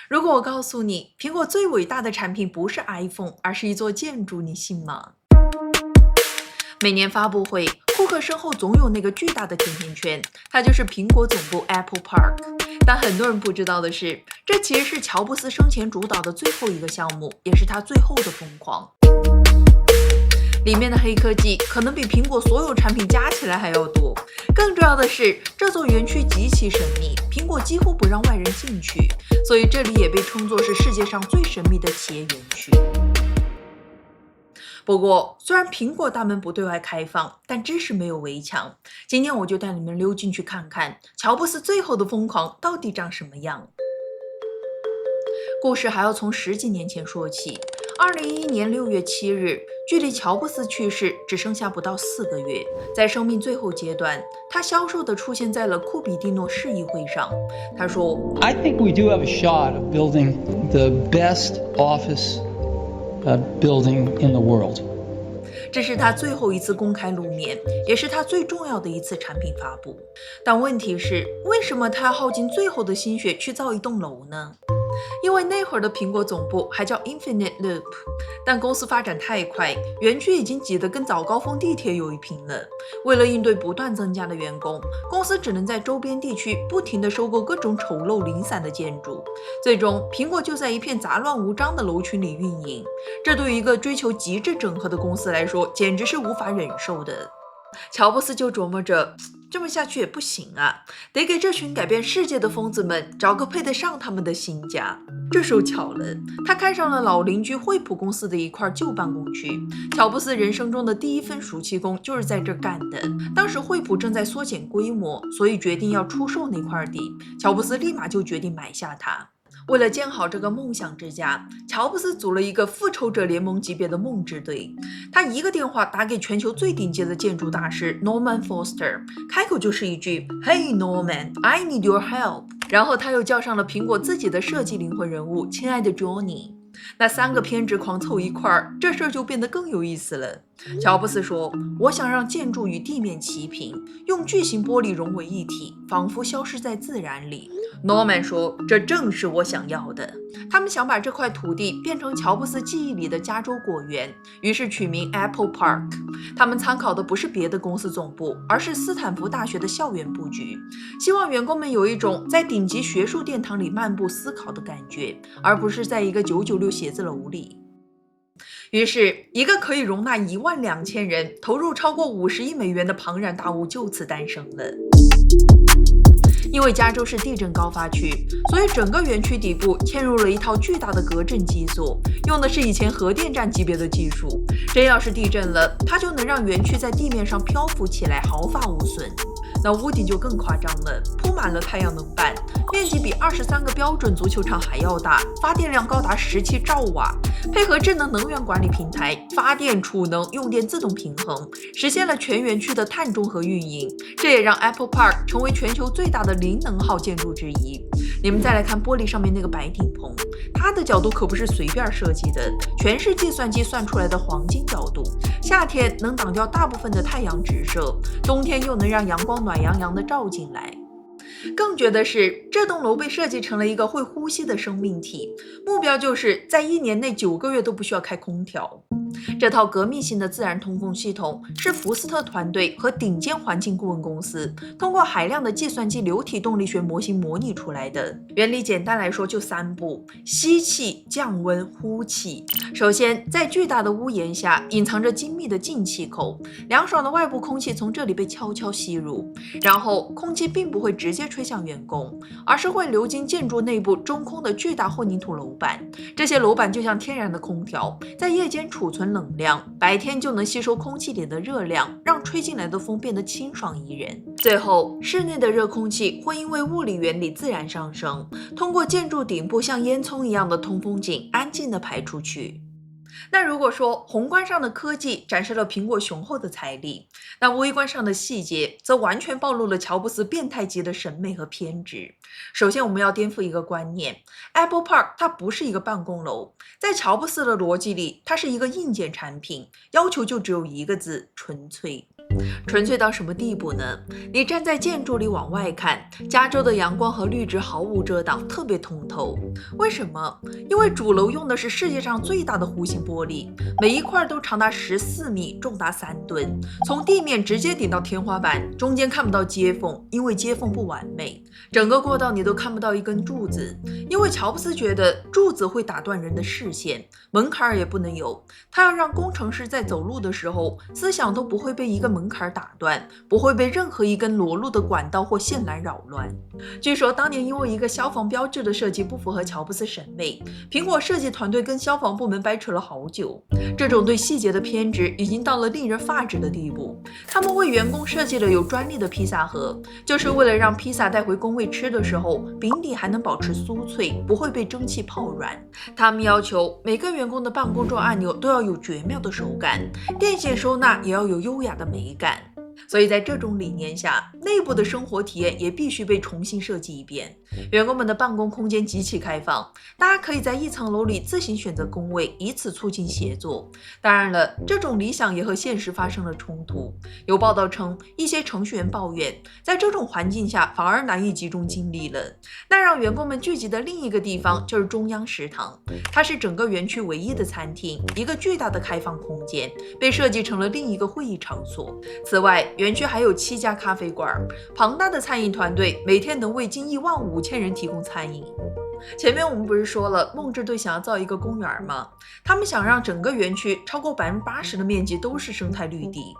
如果我告诉你，苹果最伟大的产品不是 iPhone，而是一座建筑，你信吗？每年发布会，库克身后总有那个巨大的甜甜圈，它就是苹果总部 Apple Park。但很多人不知道的是，这其实是乔布斯生前主导的最后一个项目，也是他最后的疯狂。里面的黑科技可能比苹果所有产品加起来还要多。更重要的是，这座园区极其神秘，苹果几乎不让外人进去，所以这里也被称作是世界上最神秘的企业园区。不过，虽然苹果大门不对外开放，但知识没有围墙。今天我就带你们溜进去看看，乔布斯最后的疯狂到底长什么样。故事还要从10几年前说起。2011年6月7日，距离乔布斯去世只剩下不到4个月。在生命最后阶段，他消瘦地出现在了库比蒂诺市议会上。他说 I think we do have a shot of building the best office building in the world. 这是他最后一次公开露面，也是他最重要的一次产品发布。但问题是，为什么他要耗尽最后的心血去造一栋楼呢？因为那会儿的苹果总部还叫 Infinite Loop， 但公司发展太快，园区已经挤得跟早高峰地铁有一拼了。为了应对不断增加的员工，公司只能在周边地区不停地收购各种丑陋零散的建筑。最终，苹果就在一片杂乱无章的楼群里运营。这对于一个追求极致整合的公司来说，简直是无法忍受的。乔布斯就琢磨着，这么下去也不行啊，得给这群改变世界的疯子们找个配得上他们的新家。这时候巧了，他看上了老邻居惠普公司的一块旧办公区。乔布斯人生中的第一份暑期工就是在这干的。当时惠普正在缩减规模，所以决定要出售那块地。乔布斯立马就决定买下它。为了建好这个梦想之家，乔布斯组了一个复仇者联盟级别的梦之队。他一个电话打给全球最顶尖的建筑大师 Norman Foster， 开口就是一句 Hey Norman, I need your help。 然后他又叫上了苹果自己的设计灵魂人物亲爱的 Johnny。那3个偏执狂凑一块儿，这事儿就变得更有意思了。乔布斯说，我想让建筑与地面齐平，用巨型玻璃融为一体，仿佛消失在自然里。Norman 说，这正是我想要的。他们想把这块土地变成乔布斯记忆里的加州果园，于是取名 Apple Park。他们参考的不是别的公司总部，而是斯坦福大学的校园布局，希望员工们有一种在顶级学术殿堂里漫步思考的感觉，而不是在一个996写字楼里。于是，一个可以容纳12000人、投入超过50亿美元的庞然大物就此诞生了。因为加州是地震高发区，所以整个园区底部嵌入了一套巨大的隔震基座，用的是以前核电站级别的技术。真要是地震了，它就能让园区在地面上漂浮起来，毫发无损。那屋顶就更夸张了，铺满了太阳能板，面积比23个标准足球场还要大，发电量高达17兆瓦。配合智能能源管理平台，发电、储能、用电自动平衡，实现了全园区的碳中和运营。这也让 Apple Park 成为全球最大的零能耗建筑之一。你们再来看玻璃上面那个白顶棚，它的角度可不是随便设计的，全是计算机算出来的黄金角度。夏天能挡掉大部分的太阳直射，冬天又能让阳光暖洋洋的照进来。更绝的是，这栋楼被设计成了一个会呼吸的生命体，目标就是在1年内9个月都不需要开空调。这套革命性的自然通风系统是福斯特团队和顶尖环境顾问公司通过海量的计算机流体动力学模型模拟出来的。原理简单来说就3步：吸气、降温、呼气。首先，在巨大的屋檐下隐藏着精密的进气口，凉爽的外部空气从这里被悄悄吸入，然后空气并不会直接吹向员工，而是会流经建筑内部中空的巨大混凝土楼板。这些楼板就像天然的空调，在夜间储存冷量，白天就能吸收空气里的热量，让吹进来的风变得清爽宜人。最后，室内的热空气会因为物理原理自然上升，通过建筑顶部像烟囱一样的通风井安静地排出去。那如果说宏观上的科技展示了苹果雄厚的财力，那微观上的细节则完全暴露了乔布斯变态级的审美和偏执。首先，我们要颠覆一个观念， Apple Park 它不是一个办公楼，在乔布斯的逻辑里，它是一个硬件产品，要求就只有一个字：纯粹。纯粹到什么地步呢？你站在建筑里往外看，加州的阳光和绿植毫无遮挡，特别通透。为什么？因为主楼用的是世界上最大的弧形玻璃，每一块都长达14米，重达3吨，从地面直接顶到天花板，中间看不到接缝，因为接缝不完美。整个过道你都看不到一根柱子，因为乔布斯觉得柱子会打断人的视线，门槛也不能有，他要让工程师在走路的时候，思想都不会被一个门槛打断，不会被任何一根裸露的管道或线缆扰乱。据说当年因为一个消防标志的设计不符合乔布斯审美，苹果设计团队跟消防部门掰扯了好久。这种对细节的偏执已经到了令人发指的地步。他们为员工设计了有专利的披萨盒，就是为了让披萨带回工位吃的时候，饼底还能保持酥脆，不会被蒸汽泡软。他们要求每个员工的办公桌按钮都要有绝妙的手感，电线收纳也要有优雅的美感。所以在这种理念下，内部的生活体验也必须被重新设计一遍。员工们的办公空间极其开放，大家可以在一层楼里自行选择工位，以此促进协作。当然了，这种理想也和现实发生了冲突。有报道称，一些程序员抱怨，在这种环境下反而难以集中精力了。那让员工们聚集的另一个地方就是中央食堂，它是整个园区唯一的餐厅，一个巨大的开放空间，被设计成了另一个会议场所。此外，园区还有7家咖啡馆，庞大的餐饮团队每天能为近15000人提供餐饮。前面我们不是说了，梦之队想要造一个公园吗？他们想让整个园区超过80%的面积都是生态绿地。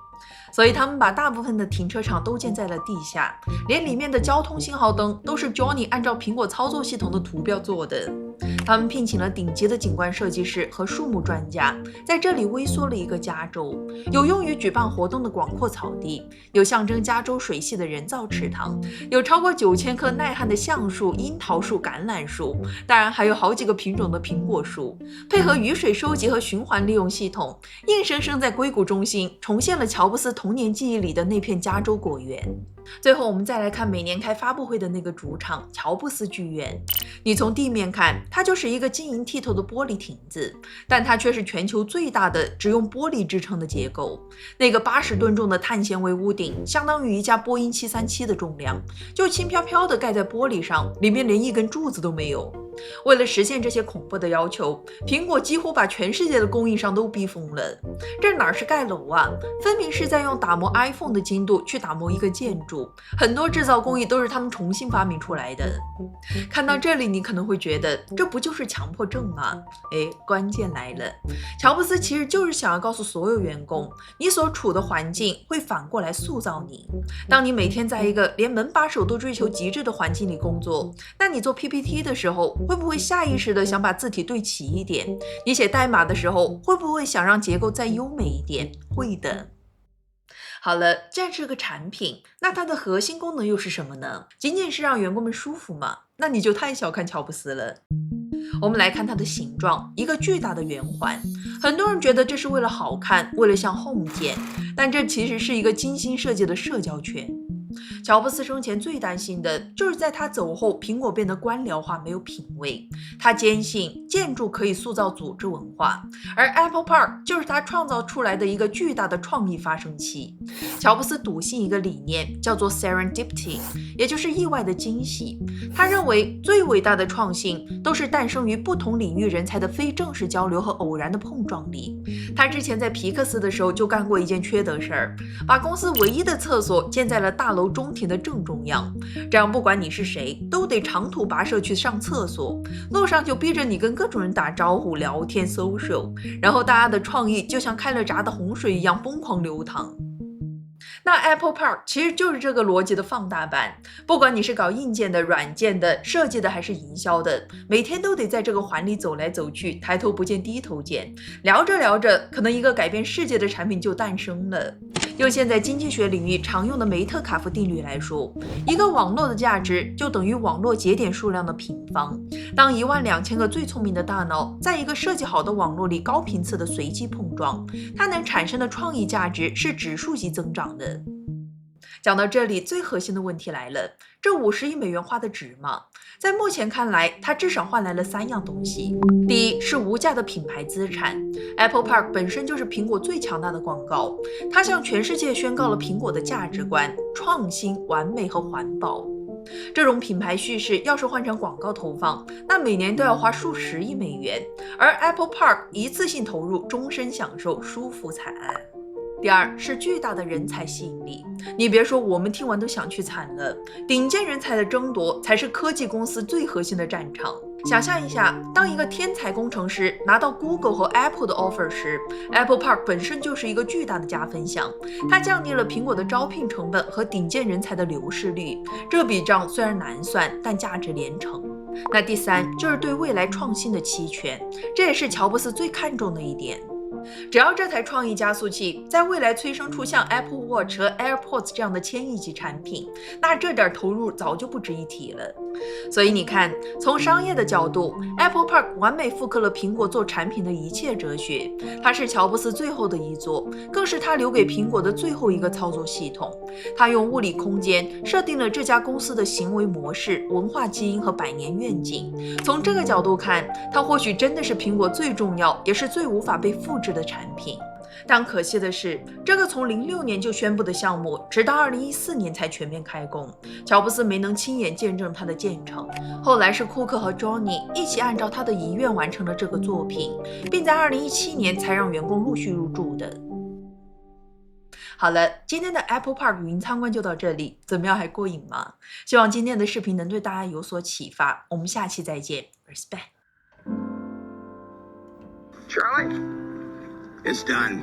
所以他们把大部分的停车场都建在了地下，连里面的交通信号灯都是 Johnny 按照苹果操作系统的图标做的。他们聘请了顶级的景观设计师和树木专家，在这里微缩了一个加州，有用于举办活动的广阔草地，有象征加州水系的人造池塘，有超过9000棵耐旱的橡树、樱桃树、橄榄树，当然还有好几个品种的苹果树。配合雨水收集和循环利用系统，硬生生在硅谷中心重现了乔布斯童年记忆里的那片加州果园。最后我们再来看每年开发布会的那个主场乔布斯剧院。你从地面看，它就是一个晶莹剔透的玻璃亭子，但它却是全球最大的只用玻璃支撑的结构。那个80吨重的碳纤维屋顶相当于一架波音737的重量，就轻飘飘地盖在玻璃上，里面连一根柱子都没有。为了实现这些恐怖的要求，苹果几乎把全世界的供应商都逼疯了。这哪是盖楼啊，分明是在用打磨 iPhone 的精度去打磨一个建筑。很多制造工艺都是他们重新发明出来的。看到这里，你可能会觉得这不就是强迫症吗？关键来了，乔布斯其实就是想要告诉所有员工，你所处的环境会反过来塑造你。当你每天在一个连门把手都追求极致的环境里工作，那你做 PPT 的时候会不会下意识的想把字体对齐一点？你写代码的时候会不会想让结构再优美一点？会的。好了，这是个产品，那它的核心功能又是什么呢？仅仅是让员工们舒服吗？那你就太小看乔布斯了。我们来看它的形状，一个巨大的圆环。很多人觉得这是为了好看，为了像 Home 键，但这其实是一个精心设计的社交圈。乔布斯生前最担心的就是在他走后，苹果变得官僚化，没有品味。他坚信建筑可以塑造组织文化，而 Apple Park 就是他创造出来的一个巨大的创意发生器。乔布斯笃信一个理念，叫做 Serendipity， 也就是意外的惊喜。他认为最伟大的创新都是诞生于不同领域人才的非正式交流和偶然的碰撞里。他之前在皮克斯的时候就干过一件缺德事儿，把公司唯一的厕所建在了大楼中庭的正中央，这样不管你是谁，都得长途跋涉去上厕所，路上就逼着你跟各种人打招呼、聊天、social， 然后大家的创意就像开了闸的洪水一样疯狂流淌。那 Apple Park 其实就是这个逻辑的放大版，不管你是搞硬件的、软件的、设计的还是营销的，每天都得在这个环里走来走去，抬头不见低头见，聊着聊着，可能一个改变世界的产品就诞生了。用现在经济学领域常用的梅特卡夫定律来说，一个网络的价值就等于网络节点数量的平方。当12000个最聪明的大脑在一个设计好的网络里高频次的随机碰撞，它能产生的创意价值是指数级增长的。讲到这里，最核心的问题来了：这50亿美元花的值吗？在目前看来，它至少换来了3样东西。第一是无价的品牌资产 ，Apple Park 本身就是苹果最强大的广告，它向全世界宣告了苹果的价值观：创新、完美和环保。这种品牌叙事要是换成广告投放，那每年都要花数十亿美元，而 Apple Park 一次性投入，终身享受，舒服惨。第二是巨大的人才吸引力，你别说，我们听完都想去惨了。顶尖人才的争夺才是科技公司最核心的战场。想象一下，当一个天才工程师拿到 Google 和 Apple 的 offer 时， Apple Park 本身就是一个巨大的加分项，它降低了苹果的招聘成本和顶尖人才的流失率。这笔账虽然难算，但价值连城。那第三就是对未来创新的期权，这也是乔布斯最看重的一点。只要这台创意加速器在未来催生出像 Apple Watch 和 AirPods 这样的1000亿级产品，那这点投入早就不值一提了。所以你看，从商业的角度， Apple Park 完美复刻了苹果做产品的一切哲学，它是乔布斯最后的遗作，更是他留给苹果的最后一个操作系统。他用物理空间设定了这家公司的行为模式、文化基因和100年愿景。从这个角度看，它或许真的是苹果最重要也是最无法被复制的产品。但可惜的是，这个从06年就宣布的项目，直到2014年才全面开工，乔布斯没能亲眼见证它的建成。后来是库克和 Johnny 一起按照他的遗愿完成了这个作品，并在2017年才让员工陆续入驻的。好了，今天的 Apple Park 云参观就到这里，怎么样，还过瘾吗？希望今天的视频能对大家有所启发，我们下期再见 ，Respect。 Charlie, it's done.